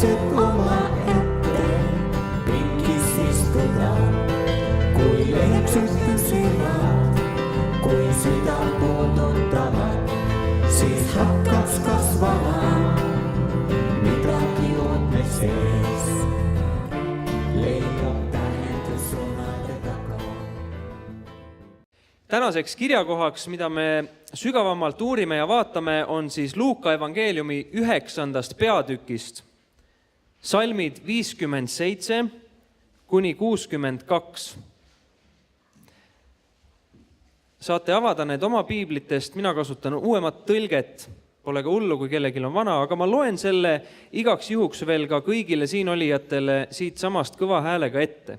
lapset oma eteen pinkis istuvad, kui lehmsud püsivad, kui süda puudutavad, siis hakkas kasvama midagi uudne sees. Leiab tähendus sõnade taga. Tänaseks kirjakohaks, mida me sügavamalt uurime ja vaatame, on siis Luuka evangeeliumi 9. peatükist. Salmid 57 kuni 62. Saate avada need oma piiblitest, mina kasutan uuemat tõlget, pole ka hullu, kui kellelgi on vana, aga ma loen selle igaks juhuks veel ka kõigile siin olijatele siit samast kõva häälega ette.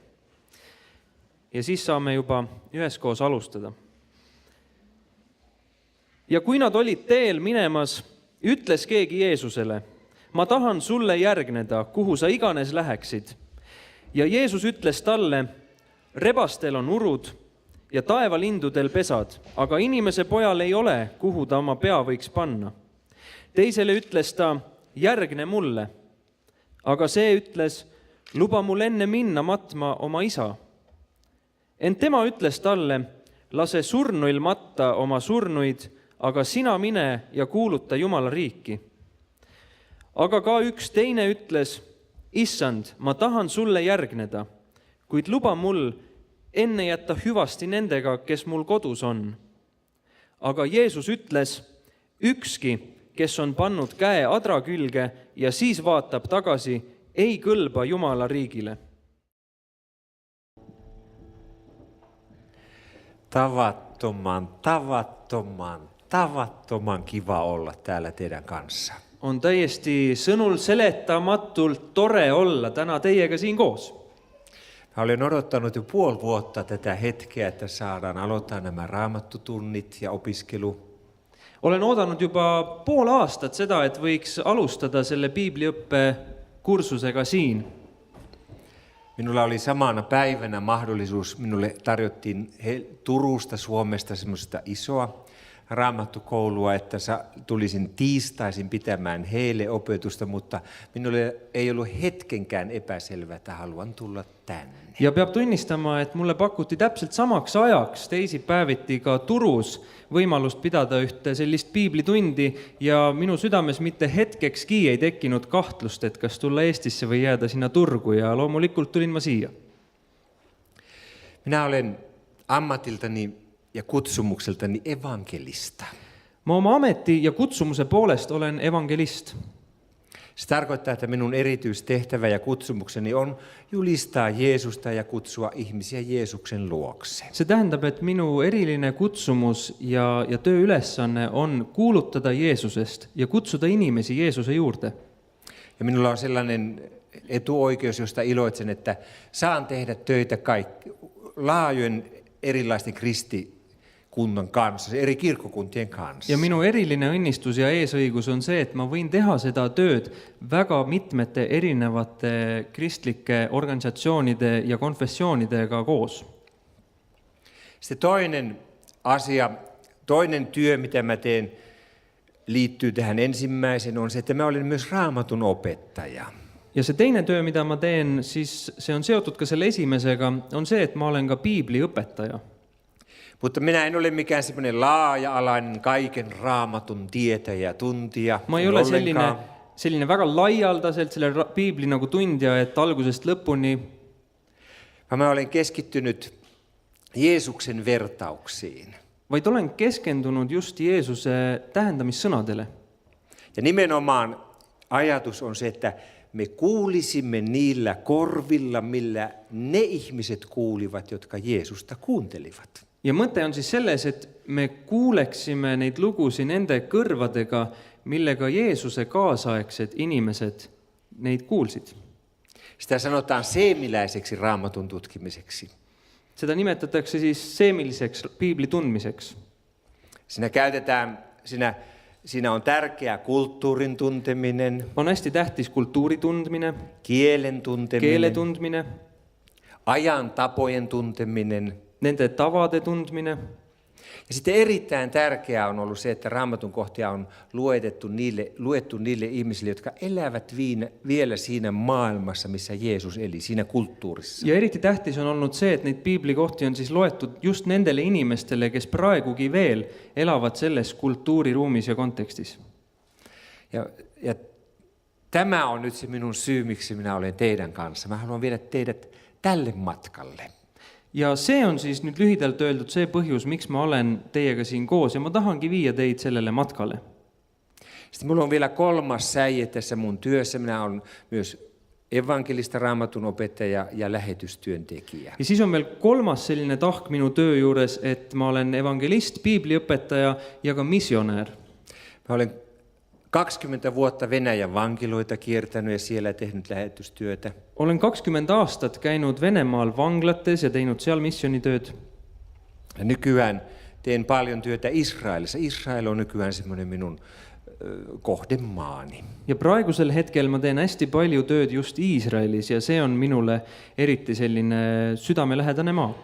Ja siis saame juba üheskoos alustada. Ja kui nad olid teel minemas, ütles keegi Jeesusele, ma tahan sulle järgneda, kuhu sa iganes läheksid. Ja Jeesus ütles talle, rebastel on urud ja taevalindudel pesad, aga inimese pojal ei ole, kuhu ta oma pea võiks panna. Teisele ütles ta, järgne mulle. Aga see ütles, luba mul enne minna matma oma isa. Ent tema ütles talle, lase surnuil matta oma surnuid, aga sina mine ja kuuluta Jumala riiki. Aga ka üks teine ütles, issand, ma tahan sulle järgneda, kuid luba mul enne jätta hüvasti nendega, kes mul kodus on. Aga Jeesus ütles, ükski, kes on pannud käe adra külge ja siis vaatab tagasi, ei kõlba Jumala riigile. Tavattoman kiva olla täällä teidän kanssa. On täiesti sõnul seletamatult tore olla täna teiega siin koos. Mä olen odottanut jo 5 vuotta tätä hetkeä, että saadaan aloittaa nämä raamattutunnit ja opiskelu. Olen oodanud juba 5 aastat seda, et võiks alustada selle piibliõppe kursusega siin. Minulla oli samana päivänä mahdollisuus, minulle tarjottiin Turusta, Suomesta semmoista isoa raamattukoulua, että tulisin tiistaisin pitämään heille opetusta, mutta minulle ei ollut hetkenkään epäselvää, että haluan tulla tänne. Ja peab tunnistama, et mulle pakuti täpselt samaks ajaks teisipäeviti ka Turus võimalust pidada ühte sellist piiblitundi ja minu südames mitte hetkekski ei tekkinud kahtlust, et kas tulla Eestisse või jääda sinna Turgu ja loomulikult tulin ma siia. Minä olen ammatiltani ja kutsumukseltani evankelista. Ma oma ameti ja kutsumuse poolest olen evangelist. Se tarkoittaa, että minun erityistehtävä ja kutsumukseni on julistaa Jeesusta ja kutsua ihmisiä Jeesuksen luokse. See tähendab, et minu eriline kutsumus ja tööülesanne on kuulutada Jeesusest ja kutsuda inimesi Jeesuse juurde. Ja minulla on sellainen etuoikeus, josta iloitsen, että saan tehdä töitä laajojen erilaisten kristikunnan kanssa, eri kirkkokuntien kanssa. Ja minu eriline õnnistus ja eesõigus on see, et ma võin teha seda tööd väga mitmete erinevate kristlike organisatsioonide ja konfessioonidega koos. Sitten toinen asia, toinen työ, mitä mä teen, liittyy tähän ensimmäiseen, on se, että mä olen myös raamatun opettaja. Ja se teine töö, mitä ma teen, siis see on seotud ka selle esimesega, on see, et ma olen ka piibliõpetaja. Mutta minä en ole mikään semmoinen laaja-alainen kaiken raamatun tietäjä, tuntija. Ma ei ole selline väga laialdaselt selle piibli nagu tundja, et algusest lõpuni. Mä olen keskittynyt Jeesuksen vertauksiin. Vaid olen keskendunud just Jeesuse tähendamissõnadele. Ja nimenomaan ajatus on se, että me kuulisimme niillä korvilla, millä ne ihmiset kuulivat, jotka Jeesusta kuuntelivat. Ja mõte on siis selles, et me kuuleksime neid lugusi nende kõrvadega, millega Jeesuse kaasaegsed inimesed neid kuulsid. Sitä sanotaan seemiläiseksi raamatun tutkimiseksi. Seda nimetatakse siis seemiliseks piibli tundmiseks. Siinä on tärkeä kulttuurin tunteminen. On hästi tähtis kultuuri tundmine, kielen tunteminen, keele tundmine, ajan tapojen tunteminen, nende tavade tundmine. Ja sitten erittäin tärkeää on ollut se, että Raamatun kohtia on luettu niille ihmisille, jotka elävät vielä siinä maailmassa, missä Jeesus eli, siinä kulttuurissa. Ja eriti tähtis on olnud see, et neid piiblikohti on siis loetud just nendele inimestele, kes praegugi veel elavad selles kulttuuriruumis ja kontekstis. Ja tämä on nyt se minun syy, miksi minä olen teidän kanssa. Mä haluan viedä teidät tälle matkalle. Ja see on siis nüüd lühidalt öeldud see põhjus, miks ma olen teiega siin koos ja ma tahangi viia teid sellele matkale. Sitten minulla on vielä kolmas säie tässä mun työssä. Minä olen myös evankelista raamatun opettaja ja lähetystyöntekijä. Ja siis on veel kolmas selline tahk minu töö juures, et ma olen evangelist, piibliõpetaja ja ka missionäär. Mä olen 20 vuotta Venäjän vankiloita kiertänyt ja siellä tehnyt lähetystyötä. Olen 20 aastat käinud Venemaal vanglates ja teinud seal missionitööd. Ja nykyään teen paljon työtä Israelissa. Israel on nykyään semmoinen minun kohdemaani. Ja praegusel hetkel ma teen hästi palju tööd just Iisraelis ja see on minule eriti selline südamelähedane maa.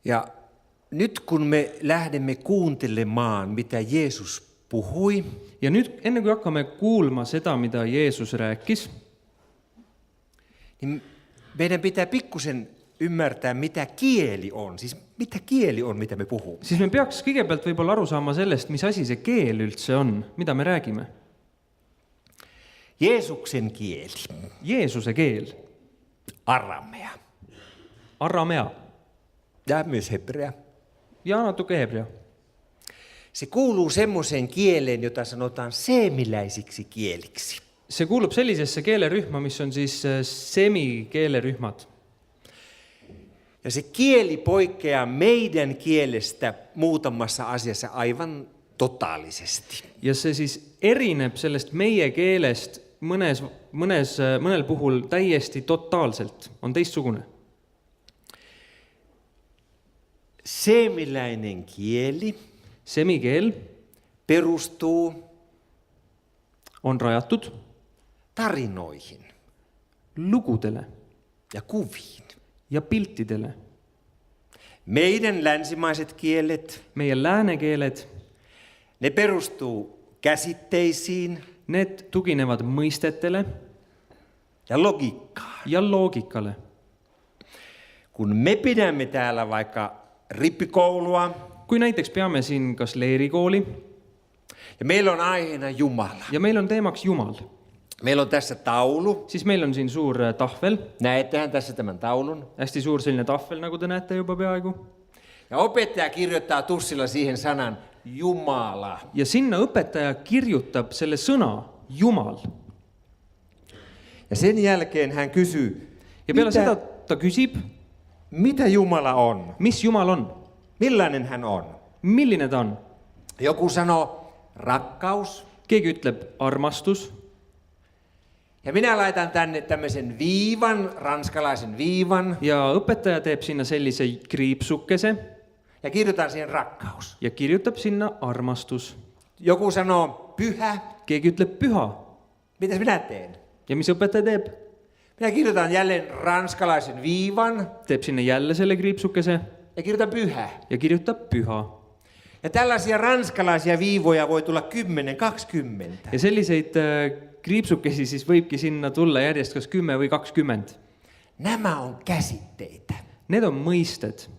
Ja nyt kun me lähdemme kuuntelemaan, mitä Jeesus puhui, ja nüüd enne kui hakkame kuulma seda, mida Jeesus rääkis, niin meidän pitää pikkusen ymmärtää, mitä kieli on. Siis mitä kieli on, mitä me puhumme. siis me peaks kõigepealt võib-olla aru saama sellest, mis asi see keel üldse on, mida me räägime. Jeesuksen kieli. Jeesuse keel. Aramea. Aramea. Ja myös hebrea. Ja natuke hebrea. Se kuuluu semmoiseen kieleen, jota sanotaan seemiläisiksi kieliksi. See kuulub sellisesse keelerühma, mis on siis semikeelerühmad. Ja se kieli poikkeaa meidän kielestä muutamassa asiassa aivan totaalisesti. Ja see siis erineb sellest meie keelest mõnel puhul täiesti totaalselt, on teistsugune. Seemiläinen kieli Semikeel perustuu on rajatud tarinoihin lugudele ja kuviin. ja piltidele. Meidän länsimaiset kielet, Meie läänekeeled, ne perustuu käsitteisiin need tuginevad mõistetele ja logiikkaan. ja loogikale. Kun me pidämme täällä vaikka rippikoulua Kui näiteks peame siin kas leerikooli ja meillä on aiheena Jumala. ja meil on teemaks Jumal, Meillä on tässä taulu. siis meil on siin suur tahvel, Näettehän tässä tämän taulun. hästi suur selline tahvel, nagu te näete juba peaaegu. Ja opettaja kirjoittaa tussilla siihen sanan Jumala. Ja sinna õpetaja kirjutab selle sõna Jumal. Ja sen jälkeen hän kysyy, Ja peale seda ta küsib, mitä Jumala on? mis Jumal on, Millainen hän on? milline ta on. Joku sanoo rakkaus. Keegi ütleb armastus. Ja minä laitan tänne tämmöisen viivan, ranskalaisen viivan. Ja õpetaja teeb sinna sellise kriipsukese Ja kirjoitan siihen rakkaus. ja kirjutab sinna armastus. Joku sanoo pyhä. Keegi ütleb püha. Mitäs minä teen? Ja mis õpetaja teeb? Minä kirjoitan jälleen ranskalaisen viivan Teeb sinna jälle selle kriipsukese ja kirjoitan pyhä. ja kirjutab püha. Ja tällaisia ranskalaisia viivoja voi tulla 10, 20. Ja selliseid kriipsukesi siis võibki sinna tulla järjest kas 10 või 20. Nämä on käsitteitä. Need on mõisted.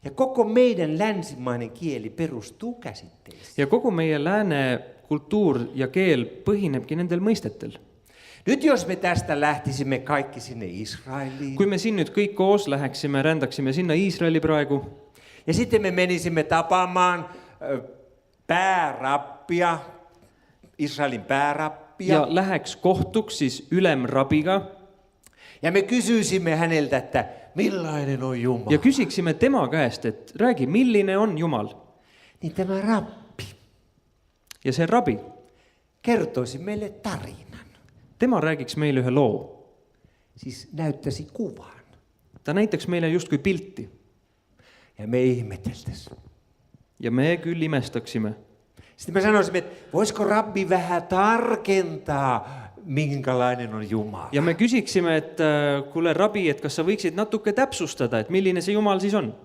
Ja koko meidän länsimainen kieli perustuu käsitteisiin. Ja kogu meie lääne kultuur ja keel põhinebki nendel mõistetel. Nyt jos me tästä lähtisimme kaikki sinne Israeliin. Kui me siin nüüd kõik koos läheksime, rändaksime sinna Iisraeli praegu Ja sitten me menisimme tapaamaan päärappia, Israelin päärappia. ja läheks kohtuks siis ülemrabiga Ja me kysyisimme häneltä, että millainen on Jumala. ja küsiksime tema käest, et räägi, milline on Jumal. Niin tämä rappi Ja see rabi, kertoisi meille tarinan. tema räägiks meile ühe loo. Siis näyttäisi kuvan. Ta näitaks meile justkui pilti Ja me ihmeteltäisiin. ja me küll imestaksime. Sitten me sanoisimme, että voisiko rabbi vähän tarkentaa, minkälainen on Jumala. Ja me küsiksime, et kuule rabi, et kas sa võiksid natuke täpsustada, et milline see Jumal siis on.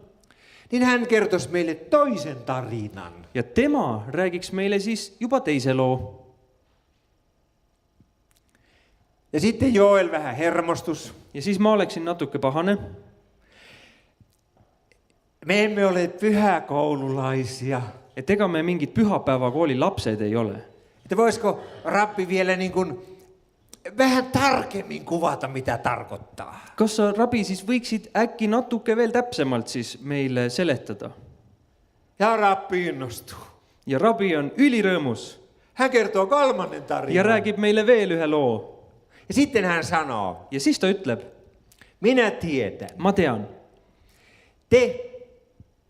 niin hän kertoisi meille toisen tarinan. ja tema räägiks meile siis juba teise loo. Ja sitten Joel vähän hermostus. Ja siis ma oleksin natuke pahane. Me emme ole pyhäkoululaisia. Et ega me mingid pühapäevakooli lapsed ei ole. Että voisiko Rabbi vielä niin kuin vähän tarkemmin kuvata, mitä tarkoittaa? Kas sa, Rabi, siis võiksid äkki natuke veel täpsemalt siis meile seletada? Ja Rabbi innostuu. Ja Rabi on ylirõõmus Hän kertoo kolmannen tarinan. ja räägib meile veel ühe loo. Ja sitten hän sanoo, Ja siis ta ütleb, minä tiedän, ma tean, te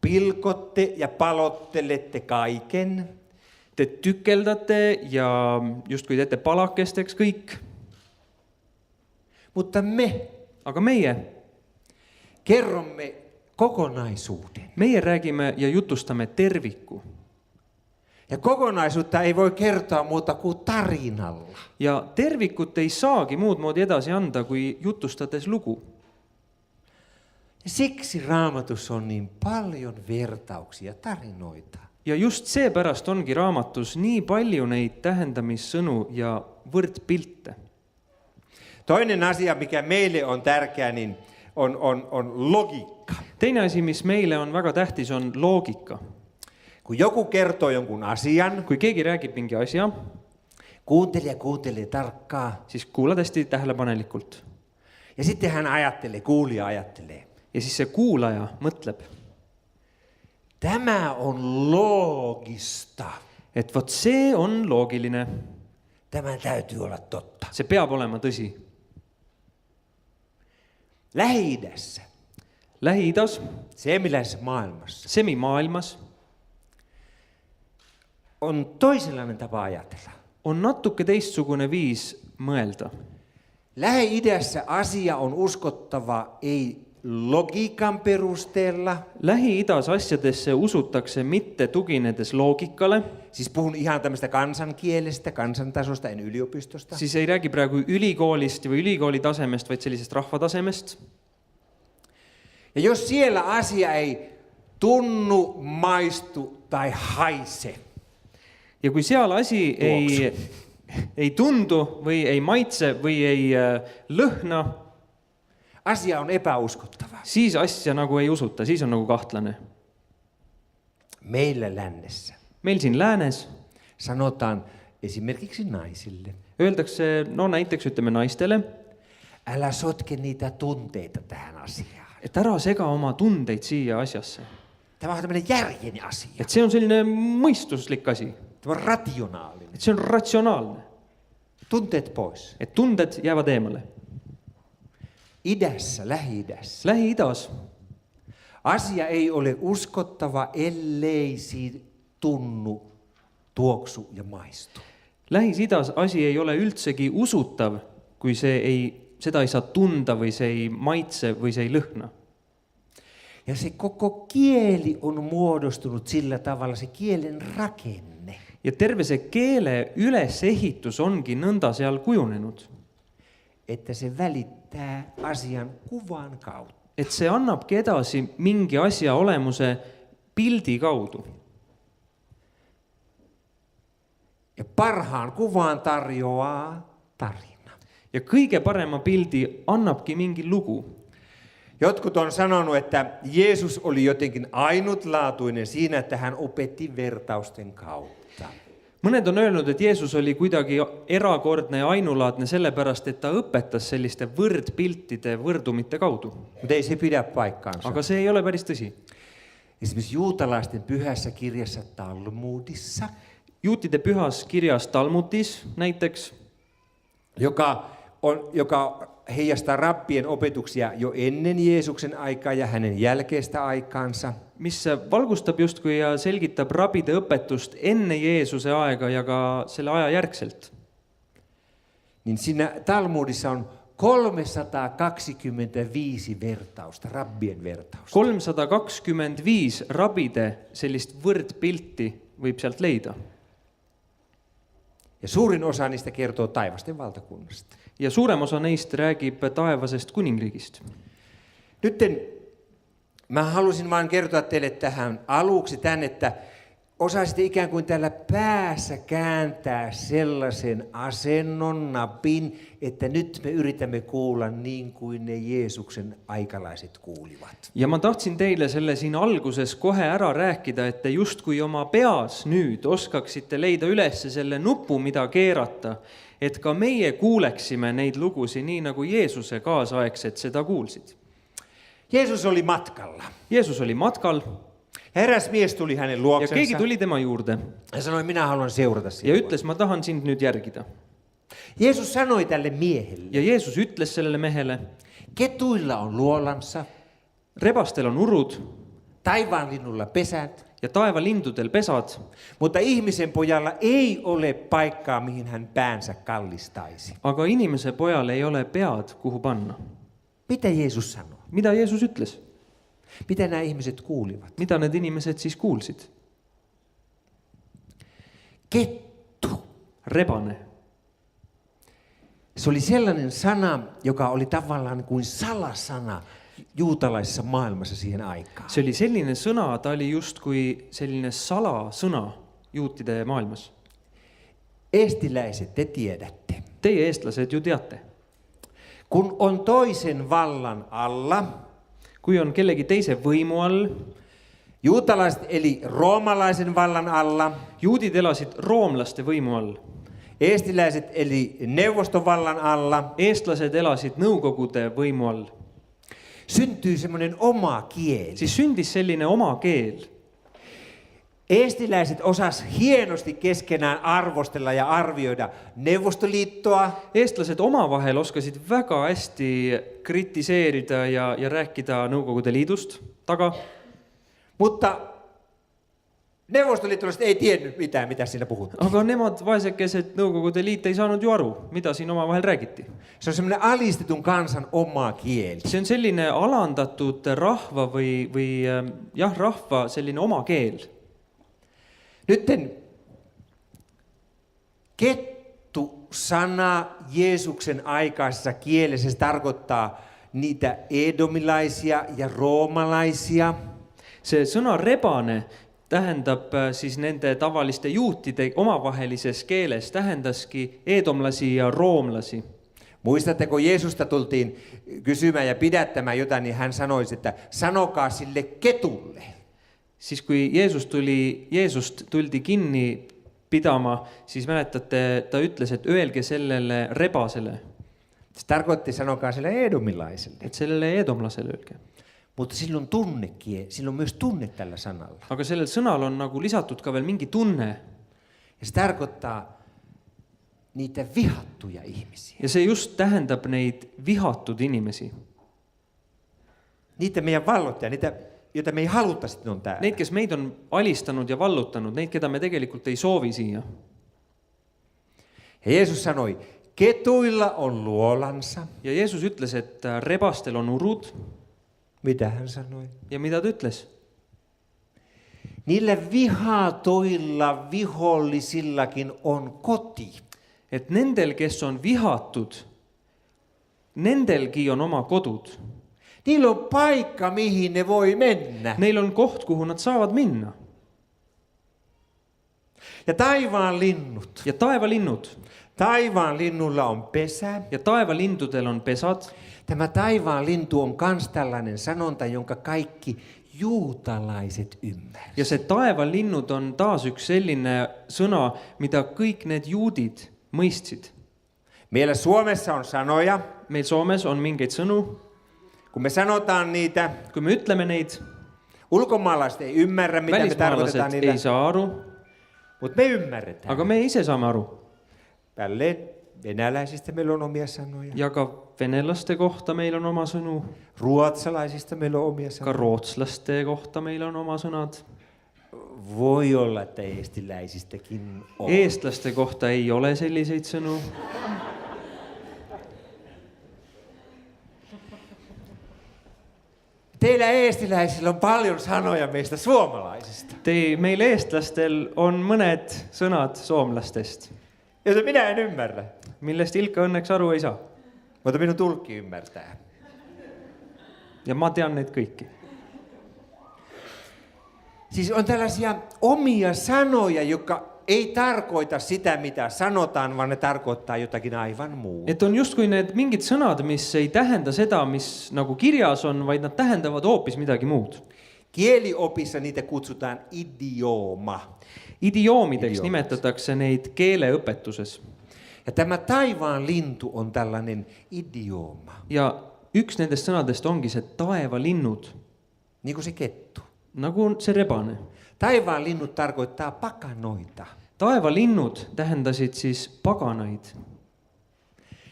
pilkotte ja palottelette kaiken, te tükeldate ja justkui teete palakesteks kõik. mutta me Aga meie kerromme kokonaisuuden. Meie räägime ja jutustame terviku. Ja kokonaisuutta ei voi kertoa muuta kuin tarinalla. Ja tervikut ei saagi muud moodi edasi anda, kui jutustades lugu. Ja siksi Raamatussa on niin paljon vertauksia, tarinoita. Ja just seepärast ongi raamatus nii palju neid tähendamissõnu ja võrdpilte. Toinen asia, mikä meille on tärkeä, niin on logiikka. Teine asi, mis meile on väga tähtis, on loogika. Kun joku kertoo jonkun asian, Kui keegi räägib mingi asja, kuuntelee tarkkaa. siis kuula hästi tähelepanelikult. Ja sitten hän ajattelee, kuulija ajattelee. Ja siis see kuulaja mõtleb, Tämä on loogista. et vot see on loogiline. Tämä täytyy olla totta. See peab olema tõsi. Lähi-idässä, Lähi-idas, seemiläisessä maailmassa, semimaailmas on toisenlainen tapa ajatella. on natuke teistsugune viis mõelda. Lähi-idässä asia on uskottava ei logiikan perusteella. Lähi-idas asjadesse usutakse mitte tuginedes loogikale, Siis puhun ihan tämmöistä kansankielestä, kansantasosta, en yliopistosta. siis ei räägi praegu ülikoolist või ülikooli tasemest, vaid sellisest rahvatasemest. Ja jos siellä asia ei tunnu, maistu tai haise, Ja kui seal asi ei tundu või ei maitse või ei lõhna, asia on epäuskottava. siis asja nagu ei usuta, siis on nagu kahtlane. Meillä lännessä Meil siin läänes sanotaan esimerkiksi naisille, öeldakse, no näiteks ütleme naistele, älä sotke niitä tunteita tähän asiaan. et ära sega oma tundeid siia asjasse. Tämä on tämmöinen järjen asia. Et see on selline mõistuslik asi, Tämä on rationaalinen. et see on ratsionaalne, Tunteet pois. et tunded jäävad eemale. Idässä, Lähi-idässä. Lähi-idas Asia ei ole uskottava, ellei siitä tunnu, tuoksu ja maistu. Lähis-idas asi ei ole üldsegi usutav, kui seda ei saa tunda või see ei maitse või see ei lõhna. Ja se koko kieli on muodostunut sillä tavalla, se kielen rakenne, Ja terve see keele ülesehitus ongi nõnda seal kujunenud, että se välittää asian kuvan kautta. et see annabki edasi mingi asja olemuse pildi kaudu. Ja parhaan kuvan tarjoaa tarina. Ja kõige parema pildi annabki mingi lugu. Jotkut on sanonut, että Jeesus oli jotenkin ainutlaatuinen siinä, että hän opetti vertausten kautta. Mõned on öelnud, et Jeesus oli kuidagi erakordne ja ainulaadne sellepärast, et ta õpetas selliste võrdpiltide, võrdumite kaudu. Mutta ei se pidä paikkaansa. Aga see ei ole päris tõsi. Esimerkiksi juutalaisten pyhässä kirjassa Talmudissa, Juutide pühas kirjas Talmutis näiteks, joka heijastaa rabbien opetuksia jo ennen Jeesuksen aikaa ja hänen jälkeistä aikaansa. mis valgustab justkui ja selgitab rabide õpetust enne Jeesuse aega ja ka selle aja järgselt. Niin siinä Talmudissa on 325 vertausta, rabbien vertausta. 325 rabide sellist võrdpilti võib sealt leida. Ja suurin osa niistä kertoo taivasten valtakunnasta. Ja suurem osa neist räägib taevasest kuningriigist. Nytten Mä halusin vain kertoa teille tähän aluksi tän, että osaisitte ikään kuin täällä päässä kääntää sellaisen asennon napin, että nyt me yritämme kuulla niin kuin ne Jeesuksen aikalaiset kuulivat. ja ma tahtsin teile selle siin alguses kohe ära rääkida, et te justkui oma peas nüüd oskaksite leida üles selle nupu, mida keerata, et ka meie kuuleksime neid lugusid nii nagu Jeesuse kaasaegsed seda kuulsid. Jeesus oli matkalla. Jeesus oli matkal Ja eräs mies tuli hänen ja luoksensa keegi tuli tema juurde ja sanoi, minä haluan seurata ja sinua. ütles, ma tahan sind nüüd järgida. Jeesus sanoi tälle miehelle, Ja Jeesus ütles sellele mehele, ketuilla on luolansa, rebastel on urud taivaanlinnulla pesät, ja taevalindudel pesad, mutta ihmisen pojalla ei ole paikkaa, mihin hän päänsä kallistaisi. aga inimese pojal ei ole pead, kuhu panna. Mitä Jeesus sanoi? Mida Jeesus ütles? Mitä nämä ihmiset kuulivat? Mida need inimesed siis kuulsid? Kettu. Rebane. Se oli sellainen sana, joka oli tavallaan kuin salasana juutalaisessa maailmassa siihen aikaan. See oli selline sõna, ta oli justkui selline salasõna juutide maailmas. Eestiläiset, te tiedätte. Teie eestlased ju teate. Kun on toisen vallan alla, Kui on kellegi teise võimu all, juutalaiset eli roomalaisen vallan alla, juudid elasid roomlaste võimu all, eestiläiset eli neuvostovallan alla, eestlased elasid nõukogude võimu all, syntyy semmoinen oma kieli. siis sündis selline oma keel. Eestiläiset osas hienosti keskenään arvostella ja arvioida Neuvostoliittoa, Eestlased omavahel oskasid väga hästi kritiseerida ja rääkida Nõukogude Liidust taga, mutta neuvostoliittolaiset ei tiennyt mitään, mitä siinä puhuttiin. aga nemad vaesekesed Nõukogude Liit ei saanud ju aru, mida siin omavahel räägiti. Se on semmoinen alistetun kansan oma kieli. See on selline alandatud rahva või rahva selline oma keel. Nytten kettu-sana Jeesuksen aikaisessa kielessä se tarkoittaa niitä edomilaisia ja roomalaisia. See sõna rebane tähendab siis nende tavaliste juutide omavahelises keeles tähendaski eedomlasi ja roomlasi. Muistatteko, Jeesusta tultiin kysymään ja pidättämään jotain, niin hän sanoi, että sanokaa sille ketulle. Siis kui Jeesust tuldi kinni pidama, siis mäletate, ta ütles, et öelge sellele rebasele, Se tarkoitti sanokaa sille edomilaiselle. et sellele eedomlasele öelge. Mutta sillä on myös tunne tällä sanalla. Aga sellel sõnal on nagu lisatud ka veel mingi tunne. Ja se tarkoittaa niitä vihattuja ihmisiä. Ja see just tähendab neid vihatud inimesi. Niitä meidän valloittajia, niitä, joita me ei haluttaisi, että ne on täällä. Neid, kes meid on alistanud ja vallutanud, neid, keda me tegelikult ei soovi siia. Ja Jeesus sanoi, ketuilla on luolansa. Ja Jeesus ütles, et rebastel on urud. Mitä hän sanoi? Ja mida ta ütles? Niillä vihatoilla vihollisillakin on koti. Et nendel, kes on vihatud, nendelgi on oma kodud. Niillä on paikka, mihin ne voi mennä. Neil on koht, kuhu nad saavad minna. Ja taivaan linnut. Ja taevalinnud. Taivaan linnulla on pesä. Ja taevalindudel on pesad. Tämä taivaan lintu on kans tällainen sanonta, jonka kaikki juutalaiset ymmärsivät. Ja see taevalinnud on taas üks selline sõna, mida kõik need juudid mõistsid. Meillä Suomessa on sanoja, Meil Soomes on mingeid sõnu. kun me sanotaan niitä, Kui me ütleme neid, ulkomaalaiset ei ymmärrä, mitä me tarkoitetaan välismaalased niillä, ei saa aru, mutta me ymmärretään. aga me ise saame aru. Tälleen venäläisistä meillä on omia sanoja, Ja ka venelaste kohta meil on oma sõnu. ruotsalaisista meillä on omia Ka sanoja. rootslaste kohta meil on oma sõnad. Voi olla, että eestiläisistäkin on. Eestlaste kohta ei ole selliseid sõnu. Teillä eestiläisillä on paljon sanoja meistä suomalaisista. Meil eestlastel on mõned sõnad soomlastest, Joita minä en ymmärrä, millest Ilka õnneks aru ei saa. mutta minun tulkki ymmärtää. Ja ma tean neid kõiki. Siis on tällaisia omia sanoja, jotka ei tarkoita sitä, mitä sanotaan, vaan ne tarkoittaa jotakin aivan muuta. et on justkui need mingid sõnad, mis ei tähenda seda, mis nagu kirjas on, vaid nad tähendavad hoopis midagi muud. Kieliopissa niitä kutsutaan idiooma. Idioomideks nimetatakse neid keeleõpetuses. Ja tämä taivaan lintu on tällainen idiooma, Ja üks nendest sõnadest ongi see taevalinnud, niin kuin se kettu. nagu see rebane. Taivaan linnut tarkoittaa pakanoita. Taevalinnud tähendasid siis paganaid.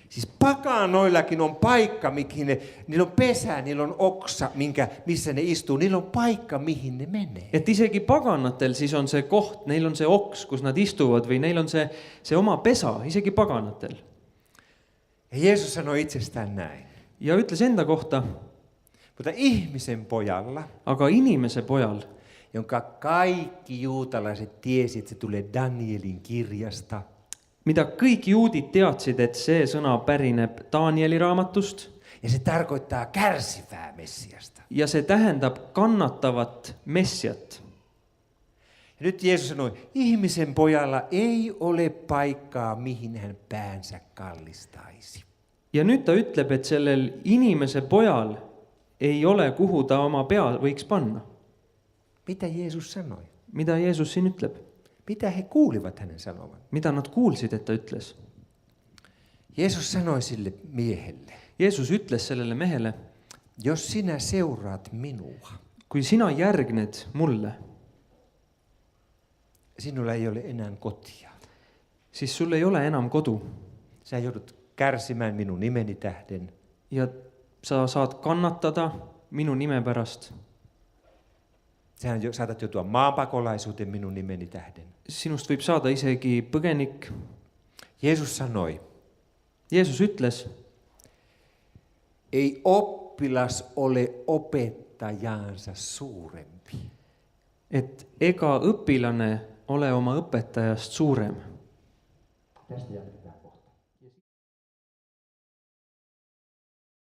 Siis pakanoillakin on paikka, niillä on pesä, niillä on oksa, missä ne istuu. Niillä on paikka, mihin ne menee. Et isegi paganatel siis on see koht, neil on see oks, kus nad istuvad või neil on see oma pesa, isegi paganatel. Ja Jeesus sanoi itsestään näin. Ja ütles enda kohta, Mutta ihmisen pojalla, aga inimese pojal, jonka kaikki juutalaiset tiesi, että se tulee Danielin kirjasta, mida kõik juudid teadsid, et see sõna pärineb Danieli raamatust ja se tarkoittaa kärsivää Messiasta. ja see tähendab kannatavat messiat. Ja nyt Jeesus sanoi, ihmisen pojalla ei ole paikkaa, mihin hän päänsä kallistaisi. Ja nüüd ta ütleb, et sellel inimese pojal ei ole, kuhu ta oma pea võiks panna. Mitä Jeesus sanoi? Mida Jeesus siin ütleb? Mitä he kuulivat hänen sanovan? Mida nad kuulsid, et ta ütles? Jeesus sanoi sille miehelle, Jeesus ütles sellele mehele, jos sinä seuraat minua, kui sina järgned mulle, sinulla ei ole enää kotia. siis sul ei ole enam kodu Sä joudut kärsimään minun nimeni tähden. ja sa saad kannatada minu nime pärast. Sä saatat joutua maanpakolaisuuteen minun nimeni tähden. Sinust võib saada isegi põgenik. Jeesus sanoi, Jeesus ütles, ei oppilas ole opettajansa suurempi. et ega õpilane ole oma õpetajast suurem. Tästä jatketaan.